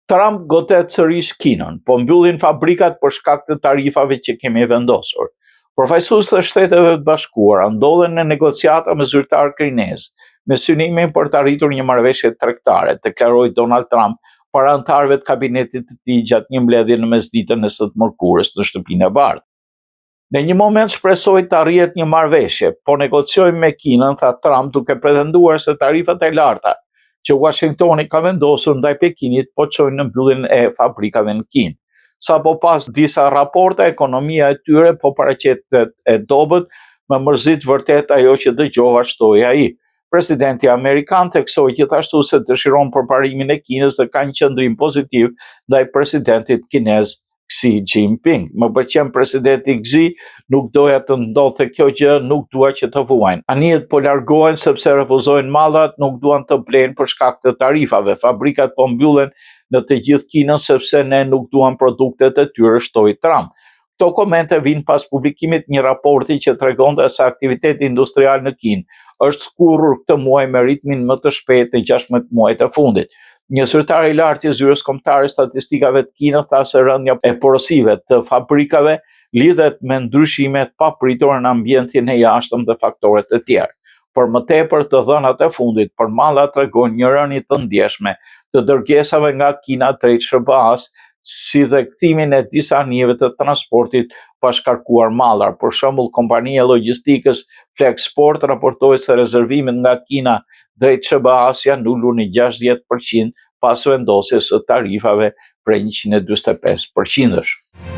Trump godet sërish Kinën, po mbyllin fabrikat për shkak të tarifave që kemi vendosur. Përfaqësues të Shteteve të Bashkuara ndodhen në negociata me zyrtar kinez me synimin për të arritur një marrëveshje tregtare, deklaroi Donald Trump para anëtarëve të kabinetit të tij gjatë një mbledhje në mesditën e së mërkurës në Shtëpinë e Bardhë. Në një moment shpresoi të arrihet një marrëveshje, po negociojmë me Kinën, tha Trump, duke pretenduar se tarifat e larta që Washingtoni ka vendosur ndaj Pekinit po çojnë në mbylljen e fabrikave në Kinë. Sapo pas disa raporte, ekonomia e tyre po paraqetet e dobët, më mërzit vërtet ajo që dëgjova, shtoi ai. Presidenti amerikan theksoi gjithashtu se dëshiron përparimin e Kinës dhe ka një qëndrim pozitiv ndaj presidentit kinez Xi Jinping. Më pëlqen presidenti Xi, nuk doja të ndodhte kjo gjë, nuk dua që të vuajnë. Anijet po largohen sepse refuzojnë mallat, nuk duan të blenë për shkak të tarifave. Fabrikat po mbyllen në të gjithë Kinën sepse ne nuk duam produktet e tyre, shtoi Trump. Këto komente vinë pas publikimit një raporti që tregonte se aktiviteti industrial në Kinë është skurrur këtë muaj me ritmin më të shpejtë në 16 muajt e fundit. Një zyrtar i lartë i Zyrës Kombëtare Statistikave të Kinës tha se rënja e porosive të fabrikave lidhet me ndryshime të papritura në ambientin e jashtëm dhe faktorët e tjerë. Por më tepër, të dhënat e fundit për mallat tregojnë një rënje të ndjeshme të dërgesave nga Kina drejt SBA-s, si dhe kthimin e disa anijeve të transportit pa shkarkuar mallar. Për shembull, kompania e logjistikës Flexport raportoi se rezervimet nga Kina drejt SBA-s janë ulur në 60% pas vendosjes së tarifave prej 145%.